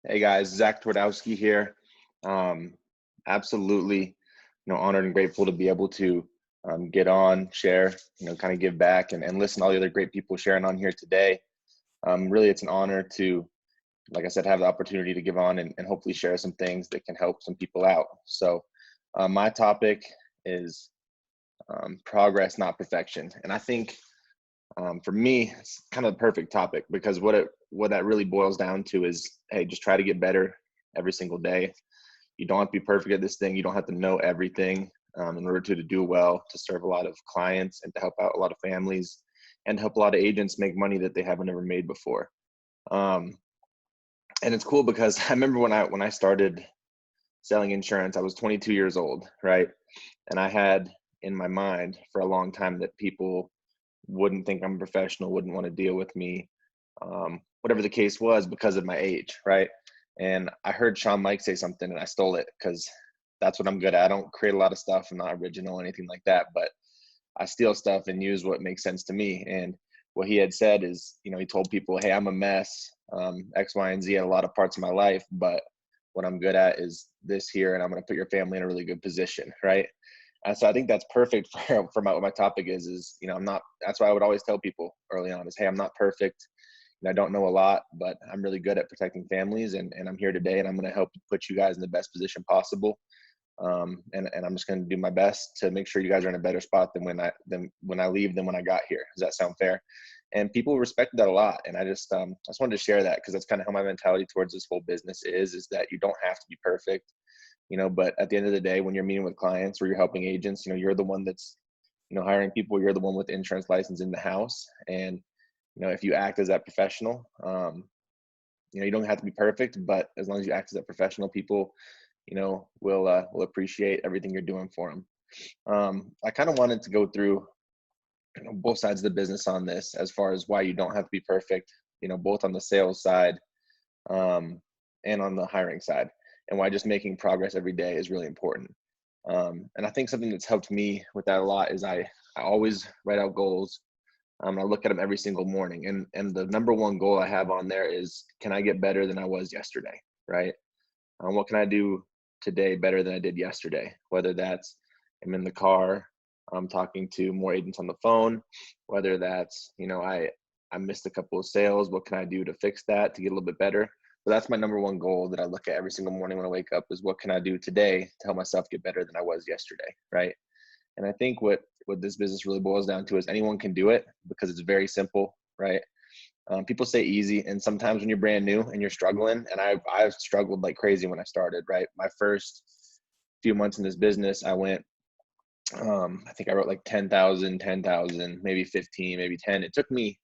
Hey guys, Zac Twardowski here. Um, absolutely, honored and grateful to be able to get on, share, kind of give back and listen to all the other great people sharing on here today. Really, it's an honor to, like I said, have the opportunity to give on and hopefully share some things that can help some people out. So, my topic is progress, not perfection, and I think for me, it's kind of the perfect topic because what that really boils down to is, hey, just try to get better every single day. You don't have to be perfect at this thing. You don't have to know everything in order to do well, to serve a lot of clients and to help out a lot of families and help a lot of agents make money that they haven't ever made before. Um, and it's cool because I remember when I started selling insurance, I was 22 years old, right? And I had in my mind for a long time that people wouldn't think I'm a professional, wouldn't want to deal with me, whatever the case was because of my age, right? And I heard Shawn Mike say something and I stole it because that's what I'm good at. I don't create a lot of stuff. I'm not original or anything like that, but I steal stuff and use what makes sense to me. And what he had said is, he told people, hey, I'm a mess, X, Y, and Z at a lot of parts of my life, but what I'm good at is this here, and I'm going to put your family in a really good position, right? And so I think that's perfect for what my topic is, I'm not, that's why I would always tell people early on is, hey, I'm not perfect. I don't know a lot, but I'm really good at protecting families and I'm here today and I'm going to help put you guys in the best position possible. And I'm just going to do my best to make sure you guys are in a better spot than when I leave than when I got here. Does that sound fair? And people respected that a lot. And I just wanted to share that because that's kind of how my mentality towards this whole business is that you don't have to be perfect. But at the end of the day, when you're meeting with clients or you're helping agents, you're the one that's, hiring people, you're the one with the insurance license in the house. And, if you act as that professional, you don't have to be perfect, but as long as you act as that professional, people, will appreciate everything you're doing for them. I kind of wanted to go through, both sides of the business on this as far as why you don't have to be perfect, both on the sales side, and on the hiring side, and why just making progress every day is really important. And I think something that's helped me with that a lot is I always write out goals. I look at them every single morning, and the number one goal I have on there is, can I get better than I was yesterday, right? What can I do today better than I did yesterday? Whether that's I'm in the car, I'm talking to more agents on the phone, whether that's I missed a couple of sales. What can I do to fix that to get a little bit better? So that's my number one goal that I look at every single morning when I wake up is, what can I do today to help myself get better than I was yesterday, right? And I think what this business really boils down to is anyone can do it because it's very simple, right? People say easy, and sometimes when you're brand new and you're struggling, and I've struggled like crazy when I started, right? My first few months in this business, I went, I think I wrote like 10,000, maybe 15, maybe 10. It took me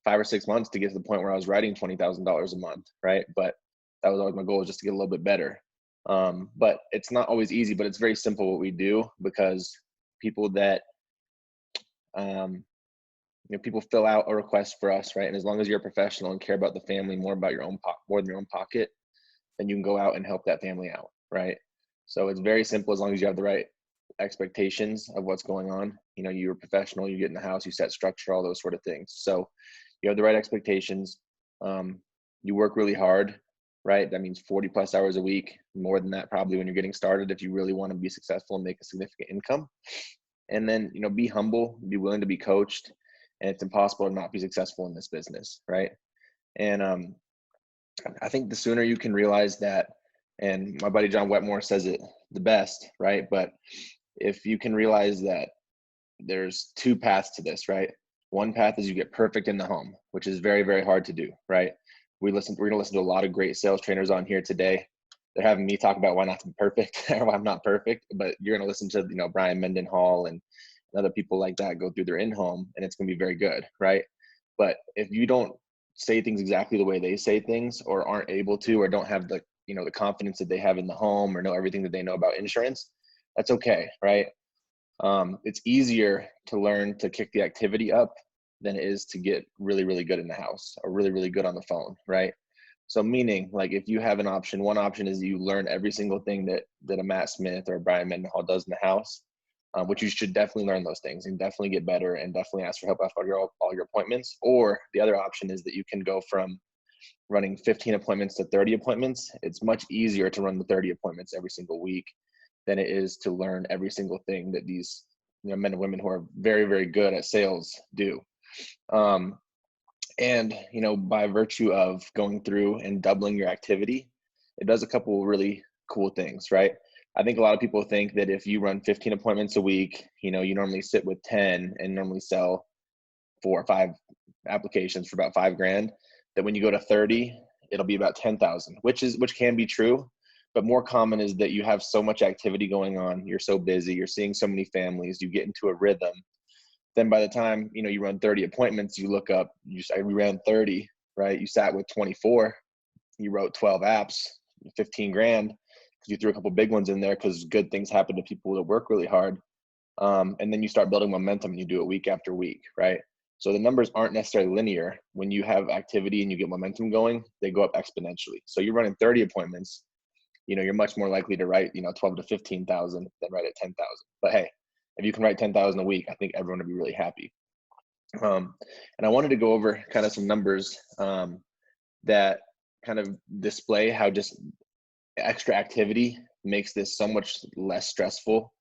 5 or 6 months to get to the point where I was writing $20,000 a month, right? But that was always my goal, just to get a little bit better. But it's not always easy, but it's very simple what we do because people that people fill out a request for us, right? And as long as you're a professional and care about the family more about more than your own pocket, then you can go out and help that family out, right? So it's very simple as long as you have the right expectations of what's going on. You're a professional, you get in the house, you set structure, all those sort of things. So you have the right expectations. You work really hard, right? That means 40 plus hours a week, more than that probably when you're getting started, if you really want to be successful and make a significant income. And then, be humble, be willing to be coached, and it's impossible to not be successful in this business, right? And I think the sooner you can realize that, and my buddy John Wetmore says it the best, right? But if you can realize that there's two paths to this, right? One path is you get perfect in the home, which is very, very hard to do, right? We're going to listen to a lot of great sales trainers on here today. They're having me talk about why not to be perfect or why I'm not perfect, but you're going to listen to, Brian Mendenhall and other people like that go through their in-home, and it's going to be very good, right? But if you don't say things exactly the way they say things, or aren't able to, or don't have the, the confidence that they have in the home, or know everything that they know about insurance, that's okay, right? It's easier to learn to kick the activity up than it is to get really, really good in the house or really, really good on the phone, right? So meaning, like, if you have an option, one option is you learn every single thing that a Matt Smith or a Brian Mendenhall does in the house, which you should definitely learn those things and definitely get better and definitely ask for help after all your appointments. Or the other option is that you can go from running 15 appointments to 30 appointments, it's much easier to run the 30 appointments every single week than it is to learn every single thing that these men and women who are very, very good at sales do. And by virtue of going through and doubling your activity, it does a couple really cool things, right? I think a lot of people think that if you run 15 appointments a week, you normally sit with 10 and normally sell 4 or 5 applications for about $5,000, that when you go to 30, it'll be about 10,000, which can be true. But more common is that you have so much activity going on. You're so busy. You're seeing so many families. You get into a rhythm. Then by the time, you run 30 appointments, you look up, we ran 30, right? You sat with 24, you wrote 12 apps, 15 grand, because you threw a couple big ones in there because good things happen to people that work really hard. And then you start building momentum and you do it week after week, right? So the numbers aren't necessarily linear. When you have activity and you get momentum going, they go up exponentially. So you're running 30 appointments, you're much more likely to write, 12 to 15,000 than write at 10,000. But hey, if you can write 10,000 a week, I think everyone would be really happy. And I wanted to go over kind of some numbers that kind of display how just extra activity makes this so much less stressful.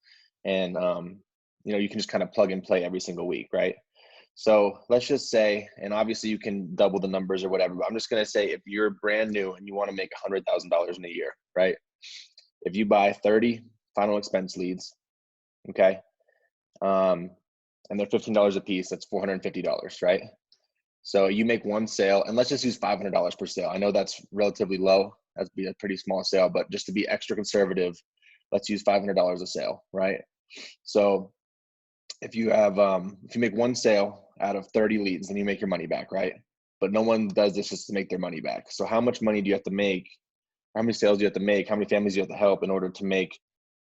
And, you can just kind of plug and play every single week, right? So let's just say, and obviously you can double the numbers or whatever, but I'm just going to say if you're brand new and you want to make $100,000 in a year, right? If you buy 30 final expense leads, okay, and they're $15 a piece, that's $450, right? So you make one sale, and let's just use $500 per sale. I know that's relatively low. That'd be a pretty small sale, but just to be extra conservative, let's use $500 a sale, right? So if you make one sale out of 30 leads, then you make your money back, right? But no one does this just to make their money back. So how much money do you have to make? How many sales do you have to make? How many families do you have to help in order to make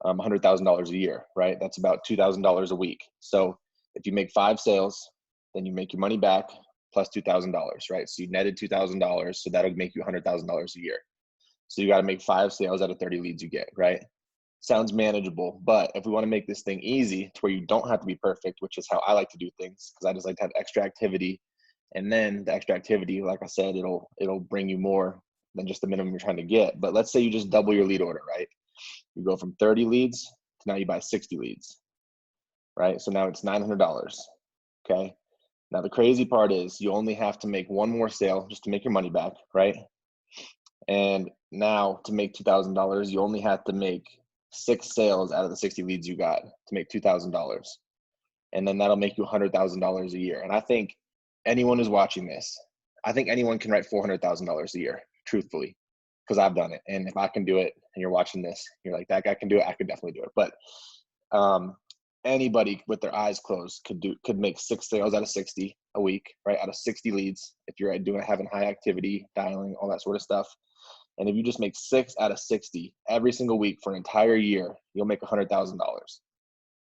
$100,000 a year, right? That's about $2,000 a week. So if you make 5 sales, then you make your money back plus $2,000, right? So you netted $2,000, so that'll make you $100,000 a year. So you got to make 5 sales out of 30 leads you get, right? Sounds manageable, but if we want to make this thing easy to where you don't have to be perfect, which is how I like to do things, because I just like to have extra activity, and then the extra activity, like I said, it'll bring you more than just the minimum you're trying to get. But let's say you just double your lead order, right? You go from 30 leads to now you buy 60 leads, right? So now it's $900, okay? Now the crazy part is you only have to make one more sale just to make your money back, right? And now to make $2,000, you only have to make 6 sales out of the 60 leads you got to make $2,000. And then that'll make you $100,000 a year. And I think anyone who's watching this, I think anyone can write $400,000 a year, truthfully, because I've done it. And if I can do it and you're watching this, you're like, that guy can do it, I could definitely do it. But anybody with their eyes closed could make 6 sales out of 60 a week, right? Out of 60 leads, if you're having high activity, dialing, all that sort of stuff. And if you just make 6 out of 60 every single week for an entire year, you'll make $100,000.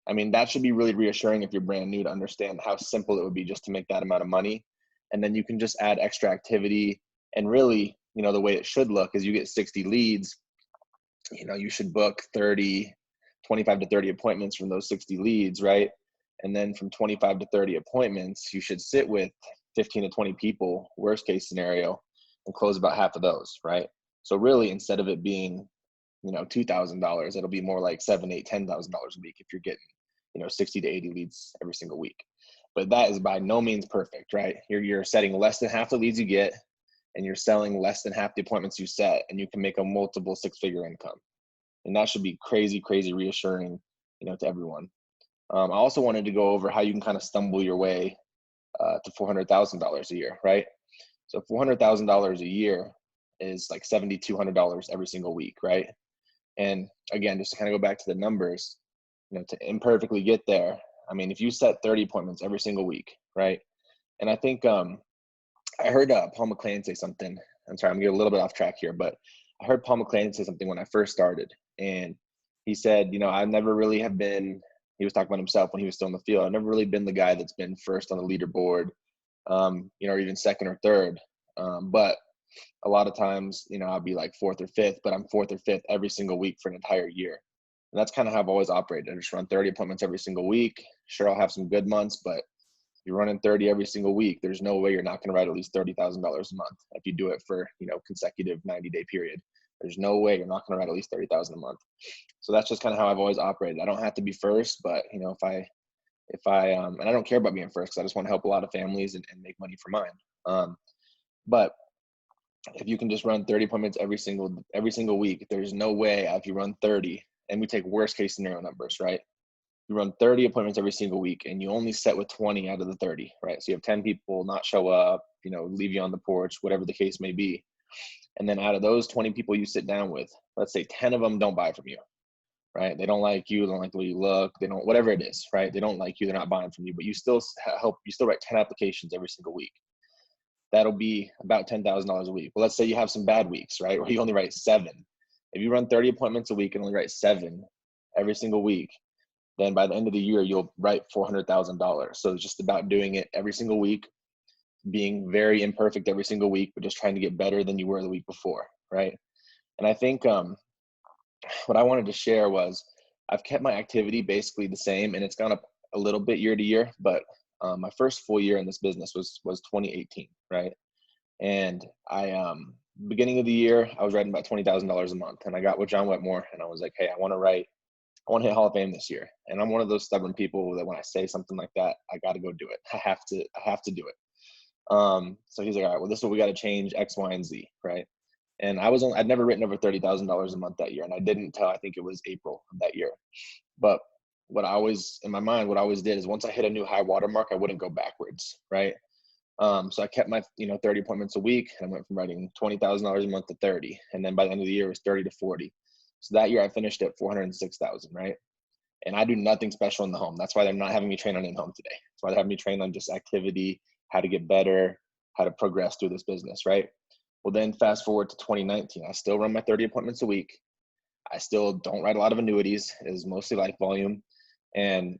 I mean, that should be really reassuring if you're brand new to understand how simple it would be just to make that amount of money. And then you can just add extra activity. And really, the way it should look is you get 60 leads, you should book 25 to 30 appointments from those 60 leads, right? And then from 25 to 30 appointments, you should sit with 15 to 20 people, worst case scenario, and close about half of those, right? So really, instead of it being, $2,000, it'll be more like $7,000, $8,000, $10,000 a week if you're getting, 60 to 80 leads every single week. But that is by no means perfect, right? You're setting less than half the leads you get, and you're selling less than half the appointments you set, and you can make a multiple 6-figure income. And that should be crazy, crazy reassuring, to everyone. I also wanted to go over how you can kind of stumble your way to $400,000 a year, right? So $400,000 a year is like $7,200 every single week, right? And again, just to kind of go back to the numbers, to imperfectly get there, I mean, if you set 30 appointments every single week, right? And I think I heard Paul McLean say something. I'm sorry, I'm getting a little bit off track here, but I heard Paul McLean say something when I first started. And he said, I never really have been, he was talking about himself when he was still in the field. I've never really been the guy that's been first on the leaderboard, or even second or third. But a lot of times, I'll be like 4th or 5th, but I'm 4th or 5th every single week for an entire year. And that's kind of how I've always operated. I just run 30 appointments every single week. Sure, I'll have some good months, but You're running 30 every single week. There's no way you're not going to write at least $30,000 a month if you do it for, consecutive 90-day period. There's no way you're not going to write at least 30,000 a month. So that's just kind of how I've always operated. I don't have to be first, but if I and I don't care about being first because I just want to help a lot of families and make money for mine. But if you can just run 30 appointments every single week, there's no way if you run 30, and we take worst case scenario numbers, right? You run 30 appointments every single week and you only set with 20 out of the 30, right? So you have 10 people not show up, leave you on the porch, whatever the case may be. And then out of those 20 people you sit down with, let's say 10 of them don't buy from you, right? They don't like you, they don't like the way you look, they don't, whatever it is, right? They don't like you, they're not buying from you, but you still write 10 applications every single week. That'll be about $10,000 a week. Well, let's say you have some bad weeks, right? Where you only write 7. If you run 30 appointments a week and only write 7 every single week, then by the end of the year, you'll write $400,000. So it's just about doing it every single week, being very imperfect every single week, but just trying to get better than you were the week before, right? And I think what I wanted to share was I've kept my activity basically the same, and it's gone up a little bit year to year, but my first full year in this business was 2018, right? And I beginning of the year, I was writing about $20,000 a month, and I got with John Wetmore, and I was like, hey, I want to hit Hall of Fame this year. And I'm one of those stubborn people that when I say something like that, I got to go do it. I have to do it. So he's like, all right, well, this is what we got to change X, Y, and Z, right? And I'd never written over $30,000 a month that year. And I didn't until I think it was April of that year. But in my mind, what I always did is once I hit a new high water mark, I wouldn't go backwards, right? So I kept my, 30 appointments a week, and I went from writing $20,000 a month to 30. And then by the end of the year, it was 30 to 40. So that year I finished at 406,000, right? And I do nothing special in the home. That's why they're not having me train on in-home today. That's why they're having me train on just activity, how to get better, how to progress through this business, right? Well, then fast forward to 2019, I still run my 30 appointments a week. I still don't write a lot of annuities. It is mostly life volume. And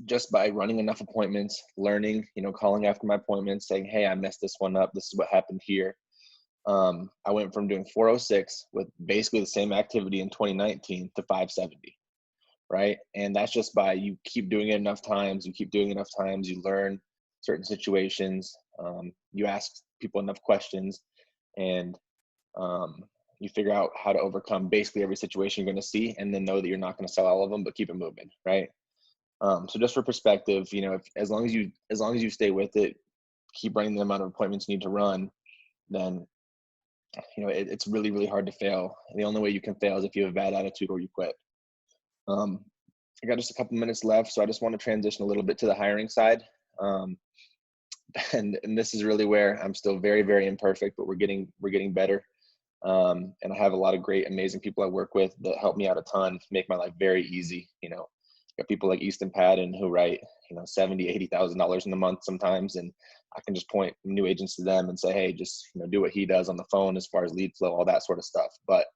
just by running enough appointments, learning, calling after my appointments, saying, hey, I messed this one up. This is what happened here. I went from doing 406 with basically the same activity in 2019 to 570, right? And that's just by you keep doing it enough times, you learn certain situations, you ask people enough questions, and you figure out how to overcome basically every situation you're going to see, and then know that you're not going to sell all of them, but keep it moving, right? So just for perspective, as long as you stay with it, keep running the amount of appointments you need to run, then it's really, really hard to fail. And the only way you can fail is if you have a bad attitude or you quit. I got just a couple minutes left, so I just want to transition a little bit to the hiring side. And this is really where I'm still very, very imperfect, but we're getting better. And I have a lot of great, amazing people I work with that help me out a ton, make my life very easy. Got people like Easton Patton who write, $70,000, $80,000 in a month sometimes. And I can just point new agents to them and say, hey, just, do what he does on the phone as far as lead flow, all that sort of stuff. But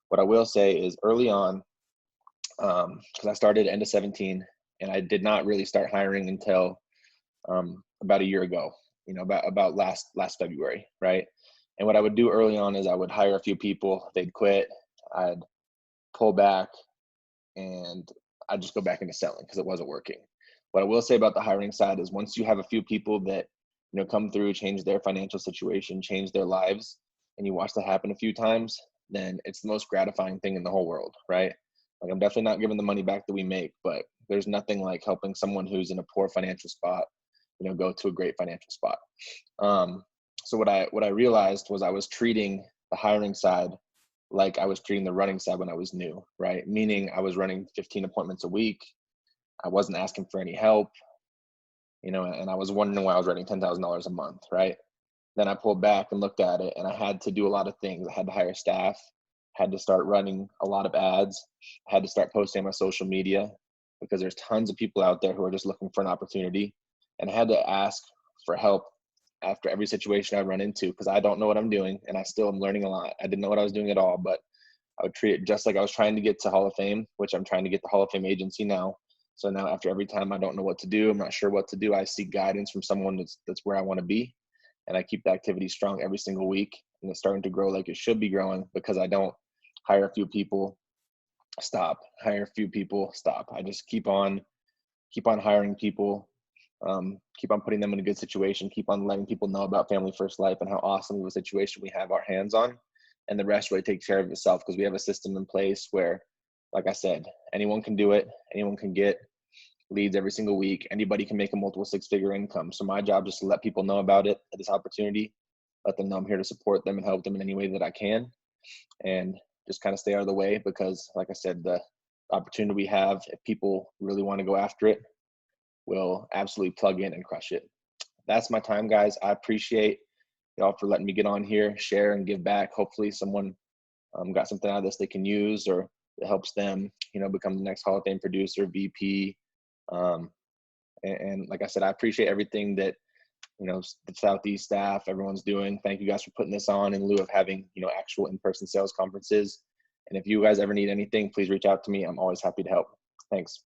what I will say is early on, because I started end of 17 and I did not really start hiring until about a year ago, about last February, right? And what I would do early on is I would hire a few people, they'd quit, I'd pull back, and I'd just go back into selling because it wasn't working. What I will say about the hiring side is once you have a few people that, come through, change their financial situation, change their lives, and you watch that happen a few times, then it's the most gratifying thing in the whole world, right? Like I'm definitely not giving the money back that we make, but there's nothing like helping someone who's in a poor financial spot, go to a great financial spot. So what I realized was I was treating the hiring side like I was treating the running side when I was new, right? Meaning I was running 15 appointments a week. I wasn't asking for any help, and I was wondering why I was writing $10,000 a month, right? Then I pulled back and looked at it, and I had to do a lot of things. I had to hire staff, had to start running a lot of ads, I had to start posting on my social media because there's tons of people out there who are just looking for an opportunity, and I had to ask for help after every situation I run into because I don't know what I'm doing, and I still am learning a lot. I didn't know what I was doing at all, but I would treat it just like I was trying to get to Hall of Fame, which I'm trying to get the Hall of Fame agency now. So now after every time I don't know what to do, I'm not sure what to do, I seek guidance from someone that's where I want to be. And I keep the activity strong every single week, and it's starting to grow like it should be growing because I don't hire a few people, stop, hire a few people, stop. I just keep on hiring people keep on putting them in a good situation, keep on letting people know about Family First Life and how awesome of a situation we have our hands on. And the rest really takes care of itself because we have a system in place where, like I said, anyone can do it. Anyone can get leads every single week. Anybody can make a multiple six-figure income. So my job is to let people know about it, this opportunity, let them know I'm here to support them and help them in any way that I can, and just kind of stay out of the way because, like I said, the opportunity we have, if people really want to go after it, will absolutely plug in and crush it. That's my time, guys. I appreciate y'all for letting me get on here, share, and give back. Hopefully someone got something out of this they can use, or it helps them, become the next Hall of Fame producer, VP. And like I said, I appreciate everything that, the Southeast staff, everyone's doing. Thank you guys for putting this on in lieu of having, actual in-person sales conferences. And if you guys ever need anything, please reach out to me. I'm always happy to help. Thanks.